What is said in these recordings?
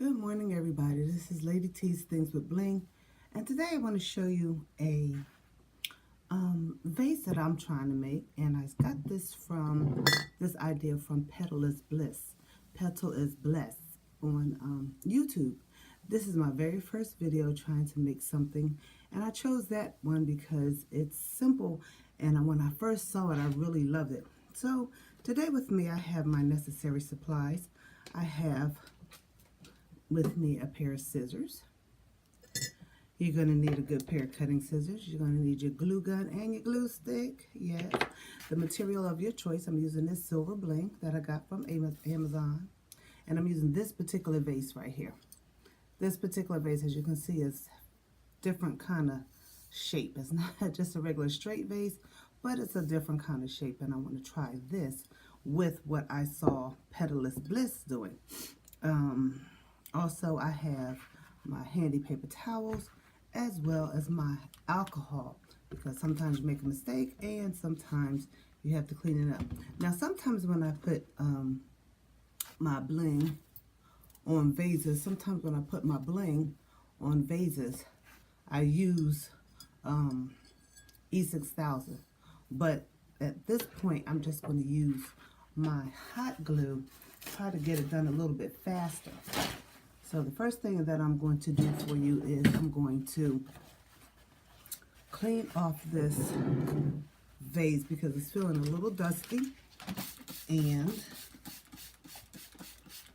Good morning, everybody. This is Lady T's Things with Bling, and today I want to show you a vase that I'm trying to make, and I got this idea from Petal is Bliss. Petal is Bless on YouTube. This is my very first video trying to make something, and I chose that one because it's simple, and when I first saw it, I really loved it. So today with me, I have my necessary supplies. I have with me a pair of scissors. You're going to need a good pair of cutting scissors. You're going to need your glue gun and your glue stick. Yes. The material of your choice. I'm using this silver bling that I got from Amazon. And I'm using this particular vase right here. This particular vase, as you can see, is different kind of shape. It's not just a regular straight vase, but it's a different kind of shape. And I want to try this with what I saw Petal is Bliss doing. Also, I have my handy paper towels as well as my alcohol, because sometimes you make a mistake and sometimes you have to clean it up. Now, sometimes when I put my bling on vases, I use E6000. But at this point, I'm just going to use my hot glue, try to get it done a little bit faster. So the first thing that I'm going to do for you is I'm going to clean off this vase because it's feeling a little dusty, and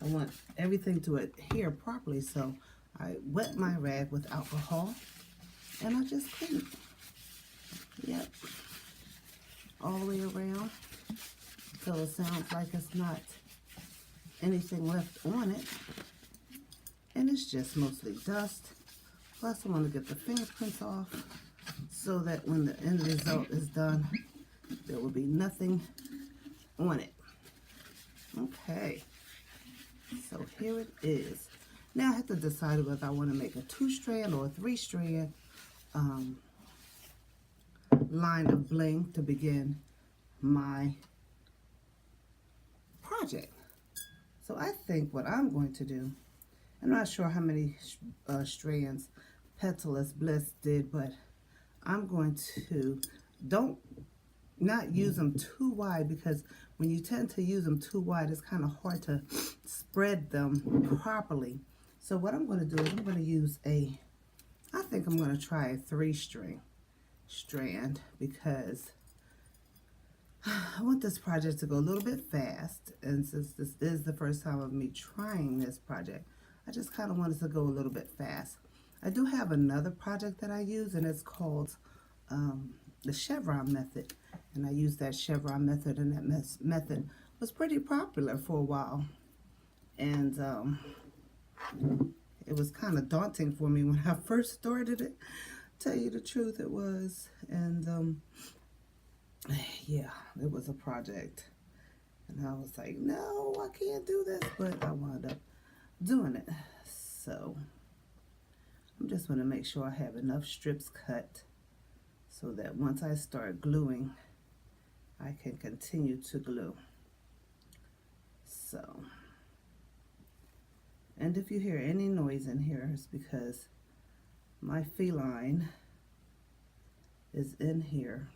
I want everything to adhere properly. So I wet my rag with alcohol and I just clean it. Yep. All the way around until it sounds like it's not anything left on it. And it's just mostly dust. Plus I want to get the fingerprints off so that when the end result is done, there will be nothing on it. Okay, so here it is. Now I have to decide whether I want to make a 2-strand or a 3-strand line of bling to begin my project. So I think what I'm going to do, I'm not sure how many strands Petal is Bliss did, but I'm going to not use them too wide, because when you tend to use them too wide, it's kind of hard to spread them properly. So what I'm going to do is I'm going to use I think I'm going to try a 3-string strand, because I want this project to go a little bit fast, and since this is the first time of me trying this project, I just kind of wanted to go a little bit fast. I do have another project that I use, and it's called the chevron method, and I use that chevron method, and that method was pretty popular for a while, and it was kind of daunting for me when I first started it. Tell you the truth, it was. And yeah, it was a project, and I was like, no, I can't do this, but I wound up doing it. So I'm just going to make sure I have enough strips cut so that once I start gluing, I can continue to glue. So, and if you hear any noise in here, it's because my feline is in here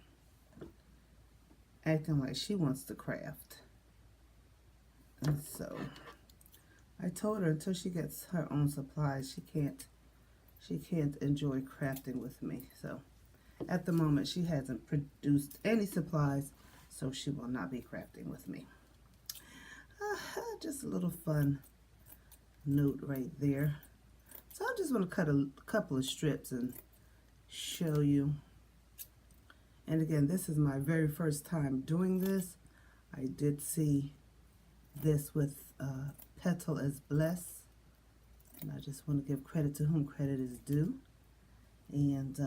acting like she wants to craft. And so I told her until she gets her own supplies, she can't enjoy crafting with me. So at the moment, she hasn't produced any supplies, so she will not be crafting with me. Just a little fun note right there. So I just want to cut a couple of strips and show you. And again, this is my very first time doing this. I did see this with Petal is Bliss, and I just want to give credit to whom credit is due, and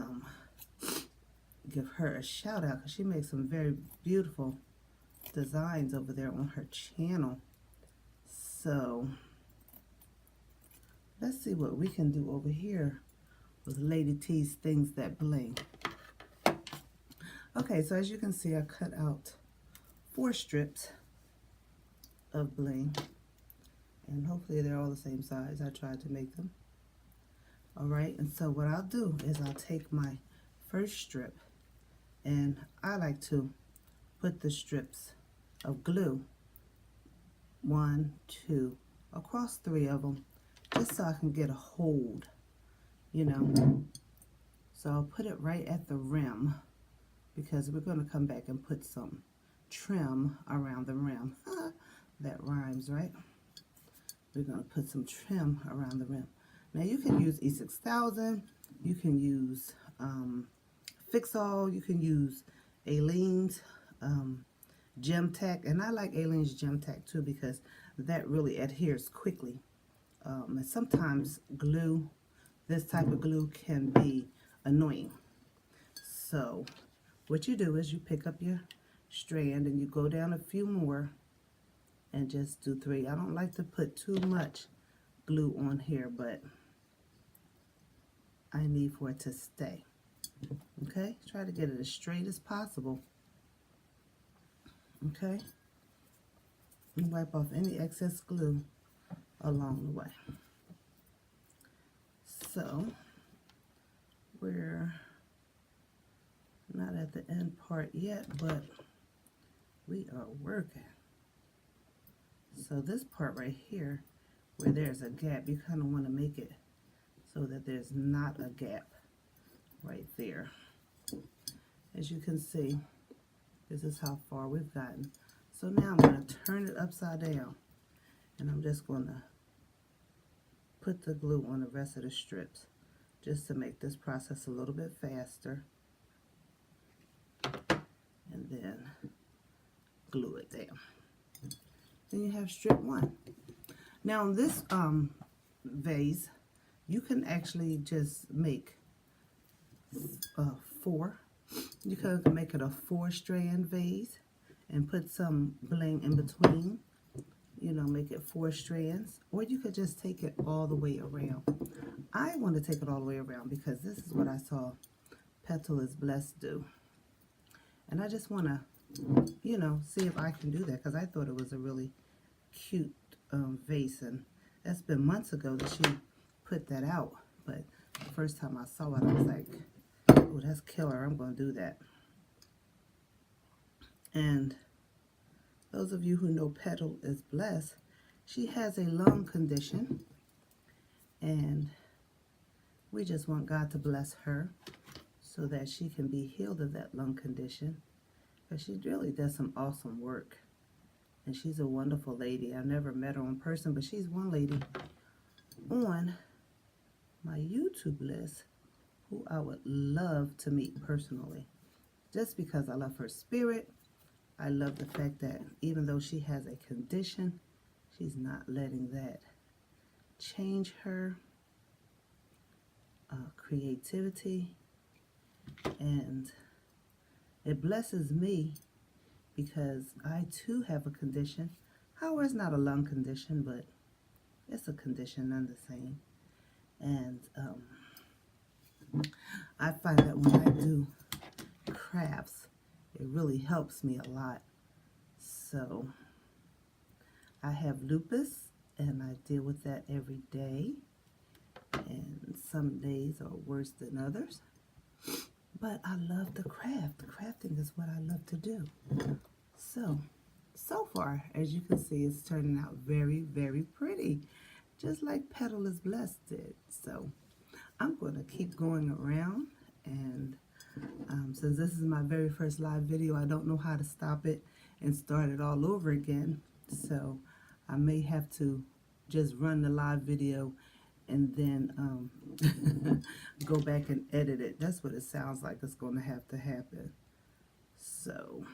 give her a shout out, because she makes some very beautiful designs over there on her channel. So let's see what we can do over here with Lady T's Things That Bling. Okay, so as you can see, I cut out 4 strips of bling, And hopefully they're all the same size. I tried to make them. Alright, and so what I'll do is I'll take my first strip, and I like to put the strips of glue, 1, 2, across 3 of them, just so I can get a hold, you know. So I'll put it right at the rim, because we're going to come back and put some trim around the rim. That rhymes, right? We're going to put some trim around the rim. Now you can use E6000, you can use Fix-All, you can use Aleene's Gem Tack, and I like Aleene's Gem Tack too because that really adheres quickly. And sometimes glue, this type of glue can be annoying. So what you do is you pick up your strand and you go down a few more and just do 3. I don't like to put too much glue on here, but I need for it to stay. Okay, try to get it as straight as possible. Okay, and wipe off any excess glue along the way. So we're not at the end part yet, but we are working. So this part right here, where there's a gap, you kind of want to make it so that there's not a gap right there. As you can see, this is how far we've gotten. So now I'm going to turn it upside down, and I'm just going to put the glue on the rest of the strips just to make this process a little bit faster, and then glue it down. Then you have strip 1. Now in this vase, you can actually just make 4. You can make it a 4-strand vase and put some bling in between. You know, make it 4 strands, or you could just take it all the way around. I want to take it all the way around because this is what I saw Petal is Blessed do. And I just want to, you know, see if I can do that because I thought it was a really cute vase, and that's been months ago that she put that out, but the first time I saw it I was like, oh, that's killer, I'm going to do that. And those of you who know Petal is Blessed, she has a lung condition, and we just want God to bless her so that she can be healed of that lung condition, because she really does some awesome work. And she's a wonderful lady. I've never met her in person, but she's one lady on my YouTube list who I would love to meet personally. Just because I love her spirit. I love the fact that even though she has a condition, she's not letting that change her creativity. And it blesses me because I too have a condition. However, it's not a lung condition, but it's a condition none the same. And I find that when I do crafts, it really helps me a lot. So I have lupus, and I deal with that every day. And some days are worse than others. But I love the craft. The crafting is what I love to do. So far, as you can see, it's turning out very, very pretty. Just like Petal is Blessed did. So I'm going to keep going around. And since this is my very first live video, I don't know how to stop it and start it all over again. So I may have to just run the live video and then go back and edit it. That's what it sounds like it's going to have to happen. So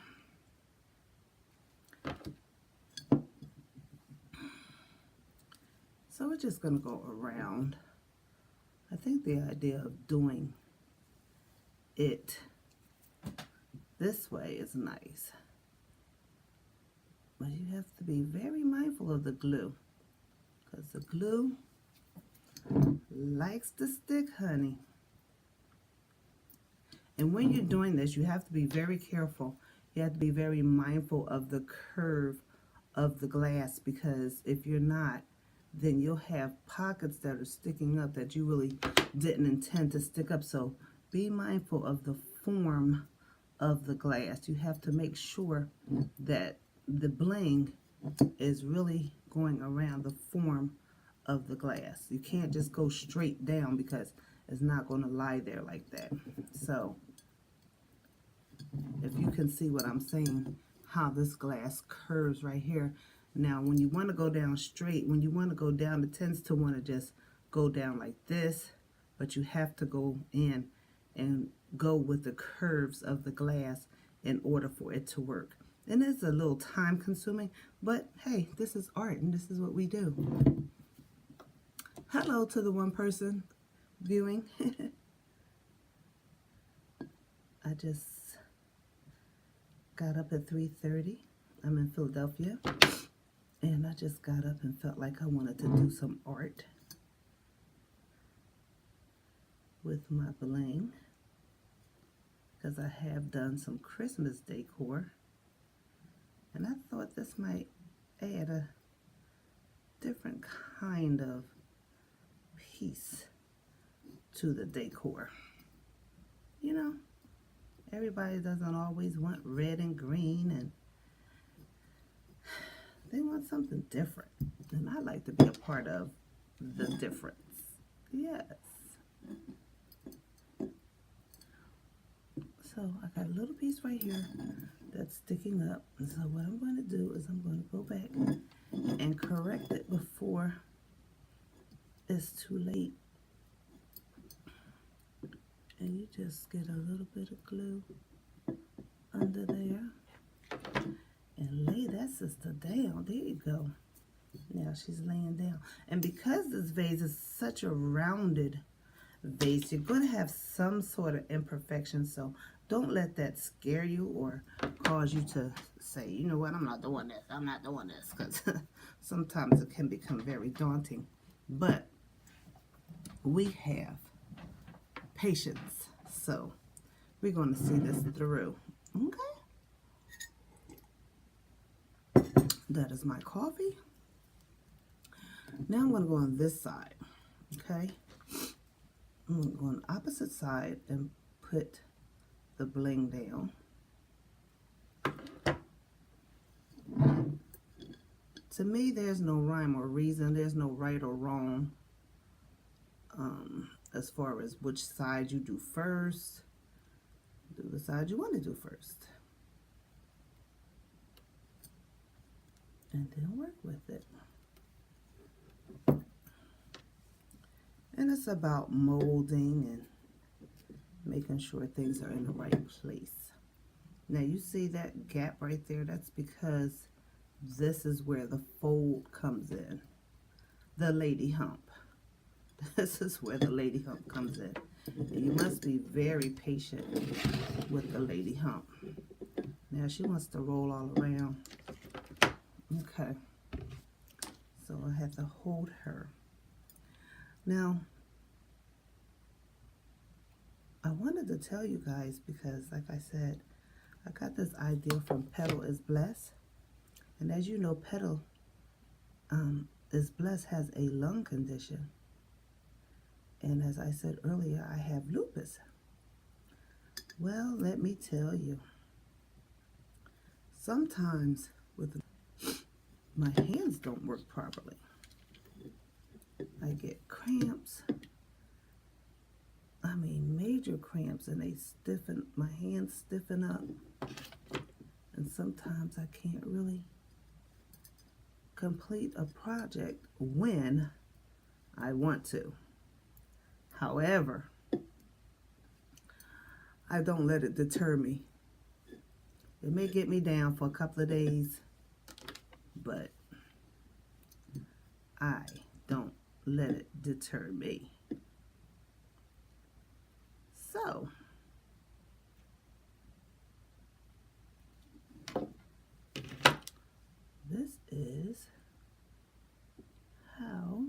we're just going to go around. I think the idea of doing it this way is nice. But you have to be very mindful of the glue, because the glue likes to stick, honey. And when you're doing this, you have to be very careful. You have to be very mindful of the curve of the glass, because if you're not, then you'll have pockets that are sticking up that you really didn't intend to stick up. So be mindful of the form of the glass. You have to make sure that the bling is really going around the form of the glass. You can't just go straight down because it's not going to lie there like that. So if you can see what I'm saying, how this glass curves right here. Now, when you want to go down straight, when you want to go down, it tends to want to just go down like this, but you have to go in and go with the curves of the glass in order for it to work. And it's a little time consuming, but hey, this is art and this is what we do. Hello to the one person viewing. I just got up at 3:30. I'm in Philadelphia, and I just got up and felt like I wanted to do some art with my bling, because I have done some Christmas decor, and I thought this might add a different kind of piece to the decor. You know, everybody doesn't always want red and green, and they want something different. And I like to be a part of the difference. Yes. So I got a little piece right here that's sticking up. And so what I'm going to do is I'm going to go back and correct it before it's too late. And you just get a little bit of glue under there and lay that sister down. There you go. Now she's laying down. And because this vase is such a rounded vase, you're going to have some sort of imperfection. So don't let that scare you or cause you to say, you know what, I'm not doing this. I'm not doing this. Because sometimes it can become very daunting. But we have patience. So we're going to see this through. Okay. That is my coffee. Now I'm going to go on this side. Okay. I'm going to go on the opposite side and put the bling down. To me, there's no rhyme or reason. There's no right or wrong as far as which side you do first. Do the side you want to do first. And then work with it. And it's about molding and making sure things are in the right place. Now you see that gap right there? That's because this is where the fold comes in. The lady hump. This is where the lady hump comes in. And you must be very patient with the lady hump. Now she wants to roll all around. Okay. So I have to hold her. Now, I wanted to tell you guys because, like I said, I got this idea from Petal is Blessed. And as you know, Petal is Blessed has a lung condition. And as I said earlier, I have lupus. Well, let me tell you, sometimes with my hands don't work properly. I get cramps. I mean, major cramps, and they stiffen, my hands stiffen up. And sometimes I can't really complete a project when I want to. However, I don't let it deter me. It may get me down for a couple of days, but I don't let it deter me. So, this is how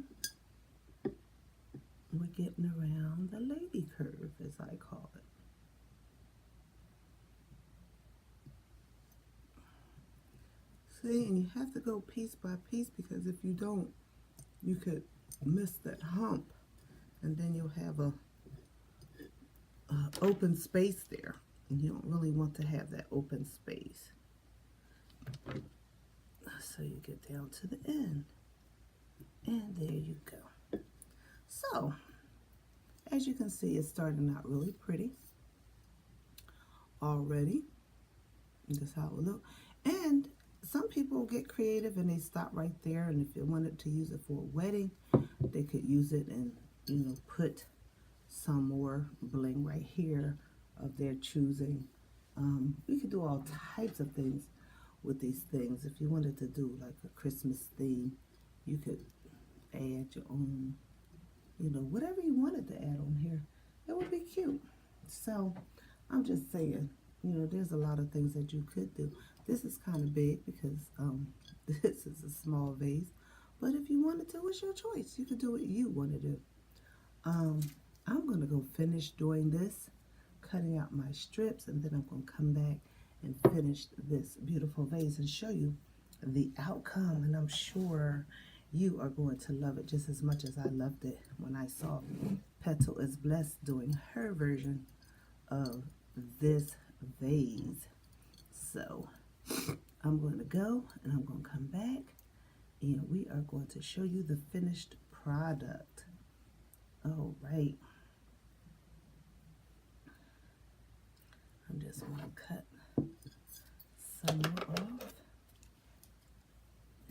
we're getting around the lady curve, as I call it. See, and you have to go piece by piece, because if you don't, you could miss that hump, and then you'll have a open space there, and you don't really want to have that open space. So you get down to the end, and there you go. So as you can see, it's starting out really pretty already. That's how it will look. And some people get creative and they stop right there, and if they wanted to use it for a wedding, they could use it and, you know, put some more bling right here of their choosing. You could do all types of things with these things. If you wanted to do like a Christmas theme, you could add your own, you know, whatever you wanted to add on here. It would be cute. So I'm just saying, you know, there's a lot of things that you could do. This is kind of big because this is a small vase. But if you wanted to, it's your choice. You could do what you want to do. I'm going to go finish doing this, cutting out my strips, and then I'm going to come back and finish this beautiful vase and show you the outcome. And I'm sure you are going to love it just as much as I loved it when I saw Petal is Blessed doing her version of this vase. So I'm going to go and I'm going to come back and we are going to show you the finished product. All right. I'm just going to cut some more off.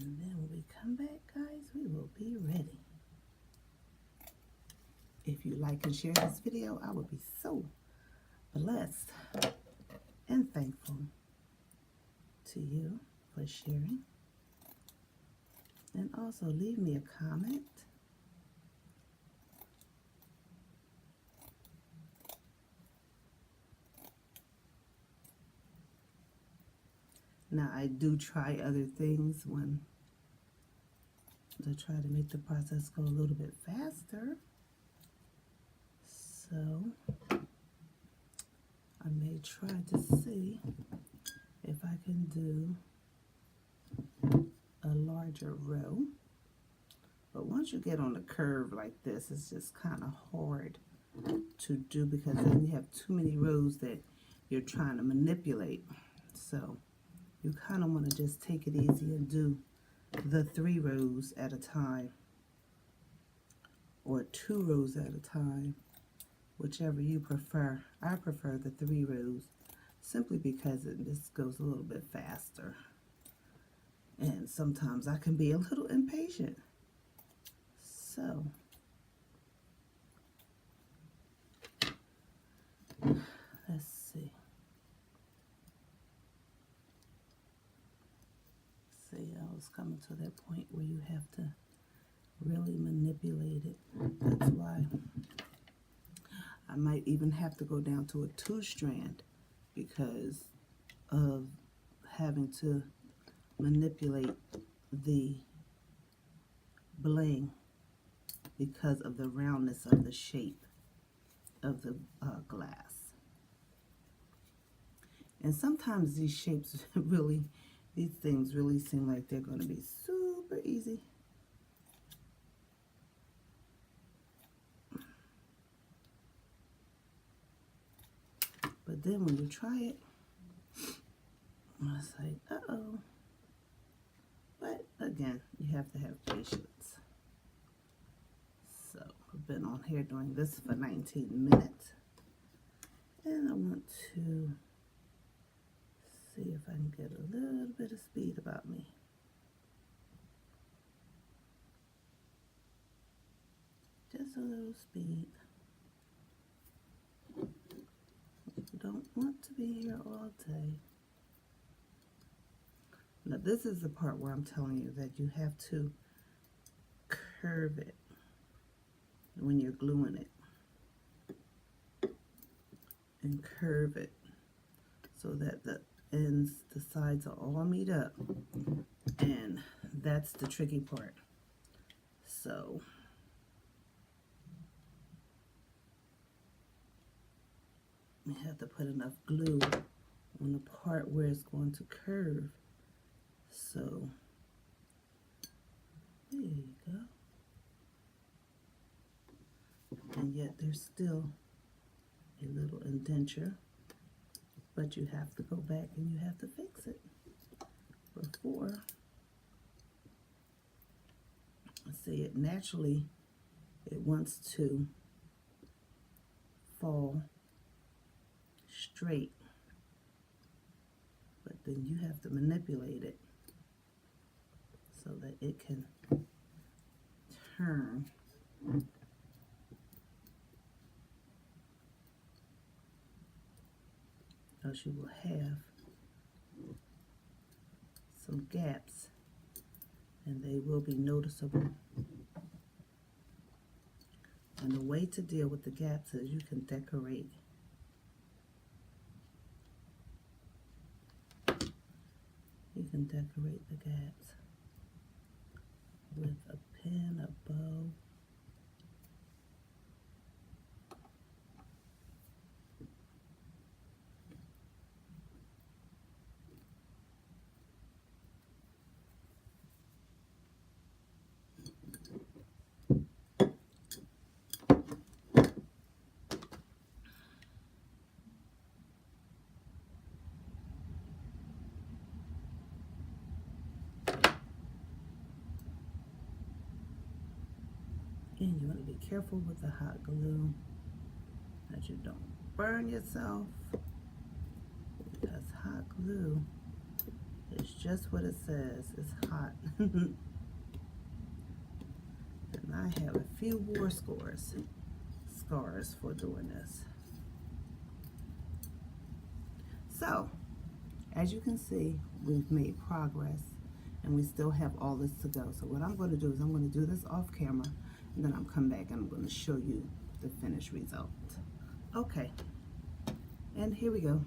And then when we come back, guys, we will be ready. If you like and share this video, I would be so blessed and thankful to you for sharing. And also leave me a comment. Now, I do try other things when to try to make the process go a little bit faster. So I may try to see if I can do a larger row. But once you get on a curve like this, it's just kind of hard to do because then you have too many rows that you're trying to manipulate. So you kind of want to just take it easy and do the 3 rows at a time or 2 rows at a time, whichever you prefer. I prefer the 3 rows simply because it just goes a little bit faster. And sometimes I can be a little impatient. So let's see. See, I was coming to that point where you have to really manipulate it. That's why I might even have to go down to a 2-strand because of having to manipulate the bling because of the roundness of the shape of the glass. And sometimes these shapes really, these things really seem like they're going to be super easy. But then when you try it, it's like, uh-oh. But again, you have to have patience. So I've been on here doing this for 19 minutes. And I want to see if I can get a little bit of speed about me. Just a little speed. You don't want to be here all day. Now this is the part where I'm telling you that you have to curve it when you're gluing it. And curve it so that the ends, the sides are all meet up. And that's the tricky part. So you have to put enough glue on the part where it's going to curve. So there you go. and yet there's still a little indenture, but you have to go back and you have to fix it before. See, it naturally, it wants to fall straight, but then you have to manipulate it so that it can turn. Else you will have some gaps, and they will be noticeable. And the way to deal with the gaps is you can decorate. You can decorate the gaps with a pin, a bow. And you want to be careful with the hot glue that you don't burn yourself, because hot glue is just what it says, it's hot. And I have a few war scars for doing this. So, as you can see, we've made progress and we still have all this to go. So what I'm going to do is I'm going to do this off camera, and then I'm come back and I'm going to show you the finished result. Okay, and here we go.